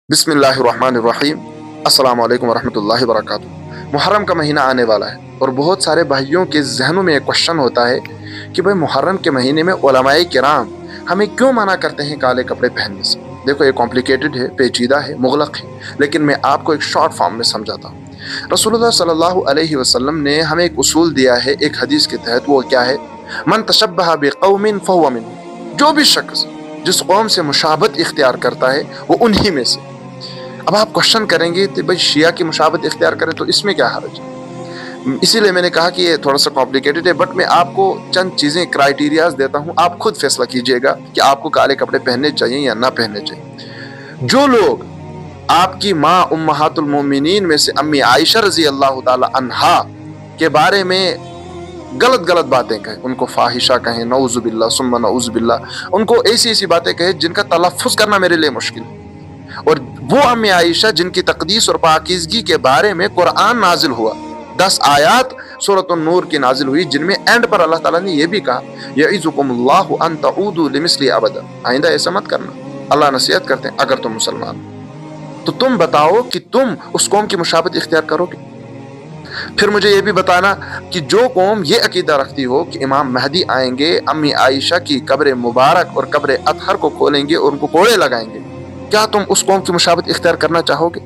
बिस्मिल्लाहिर्रहमानिर्रहीम। अस्सलाम वालेकुम वरहमतुल्लाहि वबरकातुहू। मुहर्रम का महीना आने वाला है और बहुत सारे भाइयों के जहनों में एक क्वेश्चन होता है कि भाई मुहर्रम के महीने में उलमाए किराम हमें क्यों मना करते हैं काले कपड़े पहनने से। देखो ये कॉम्प्लिकेटेड है, पेचीदा है, मुगलक है, लेकिन मैं आपको एक शॉर्ट फॉर्म में समझाता हूँ। रसूलुल्लाह सल्लल्लाहु अलैहि वसल्लम ने हमें एक उसूल दिया है एक हदीस के तहत, वो क्या है? मन तशब्बह बिक़ौमिन फहुव मिन्हुम। जो भी शख्स जिस कौम से मुशाबत इख्तियार करता है वो उन्हीं में से। अब आप क्वेश्चन करेंगे तो भाई शिया की मुशाबत इख्तियार करें तो इसमें क्या हर्ज है? इसीलिए मैंने कहा कि ये थोड़ा सा कॉम्प्लिकेटेड है, बट मैं आपको चंद चीज़ें क्राइटेरियाज देता हूँ, आप खुद फैसला कीजिएगा कि आपको काले कपड़े पहनने चाहिए या ना पहनने चाहिए। जो लोग आपकी माँ उम्महातुल मोमिनीन में से अम्मी आयशा रजी अल्लाह ताला अन्हा के बारे में गलत बातें कहें, उनको फाहिशा कहें, नऊजुबिल्लाह सुम्मा नऊजुबिल्लाह, उनको ऐसी ऐसी बातें कहें जिनका तलफ़्फ़ुज़ करना मेरे लिए मुश्किल है, और वो अम्मी आयशा जिनकी तक़दीस और पाकीज़गी के बारे में कुरान नाजिल हुआ, 10 आयात सूरत नूर की नाजिल हुई, जिनमें एंड पर अल्लाह ताला ने यह भी कहा यइज़ुकुमुल्लाहु अन तऊदू लिमिस्ली अबदा, आइंदा ऐसा मत करना। अल्लाह नसीहत करते हैं अगर तुम मुसलमान हो तो तुम बताओ कि तुम उस कौम की मुशाबत इख्तियार करोगे। फिर मुझे ये भी बताना कि जो कौम ये अकीदा रखती हो कि इमाम महदी आएंगे, अम्मी आयशा की कब्र मुबारक और कब्र अतहर को खोलेंगे और उनको कोड़े लगाएंगे, क्या तुम उस कौम की मुशाबत इख्तियार करना चाहोगे?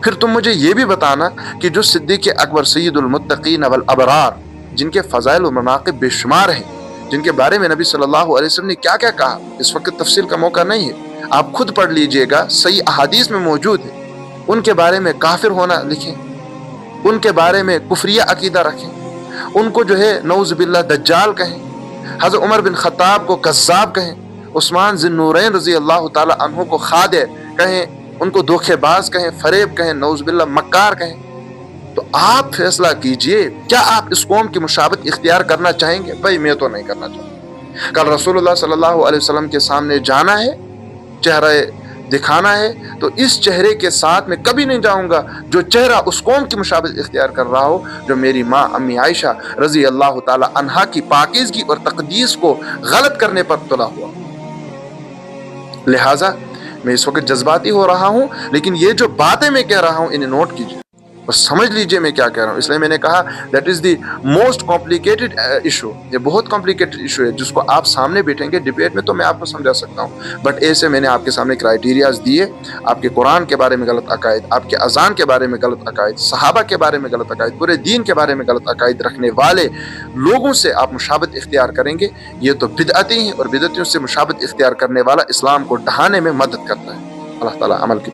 फिर तुम मुझे ये भी बताना कि जो सिद्दीक़ अकबर सय्यदुल मुत्तक़ीन वल अबरार, जिनके फ़ज़ाइल और मनाक़िब बेशुमार हैं, जिनके बारे में नबी सल्लल्लाहु अलैहि वसल्लम ने क्या क्या कहा, इस वक्त तफसील का मौका नहीं है, आप खुद पढ़ लीजिएगा, सही अहादीस में मौजूद है। उनके बारे में काफिर होना लिखें, उनके बारे में कुफरिया अकीदा रखें, उनको जो है नऊज़ुबिल्लाह दज्जाल कहें, हज़रत उमर बिन ख़त्ताब को कज़्ज़ाब कहें, उस्मान ज़ुन्नूरैन रज़ी अल्लाह ताला अन्हु को खादे कहें, उनको धोखेबाज कहें, फरेब कहें, नऊज़ुबिल्लाह मक्कार कहें। तो आप फैसला कीजिए, क्या आप इस कौम की मुशाबत इख्तियार करना चाहेंगे? भाई मैं तो नहीं करना चाहूँगा। कल रसूलुल्लाह सल्लल्लाहु अलैहि वसल्लम के सामने जाना है, चेहरा दिखाना है, तो इस चेहरे के साथ मैं कभी नहीं जाऊंगा जो चेहरा उस कौम की मुशाबत इख्तियार कर रहा हो जो मेरी माँ अम्मी आयशा रजी अल्लाह ताला अन्हा की पाकीज़गी और तक़दीस को गलत करने पर तुला हुआ। लिहाजा मैं इस वक्त जज्बाती हो रहा हूँ, लेकिन ये जो बातें मैं कह रहा हूँ इन्हें नोट कीजिए और समझ लीजिए मैं क्या कह रहा हूँ। इसलिए मैंने कहा that is the most complicated issue. ये बहुत कॉम्प्लिकेटेड इशू है जिसको आप सामने बैठेंगे डिबेट में तो मैं आपको समझा सकता हूँ, बट ऐसे मैंने आपके सामने क्राइटेरियाज दिए। आपके कुरान के बारे में गलत अकायद, आपके अजान के बारे में गलत अकायद, सहाबा के बारे में गलत अकायद, पूरे दीन के बारे में गलत अकायद रखने वाले लोगों से आप मुशाबत इख्तियार करेंगे, ये तो बिदअती हैं, और बिदअतियों से मुशाबत इख्तियार करने वाला इस्लाम को ढहाने में मदद करता है। अल्लाह ताला अमल की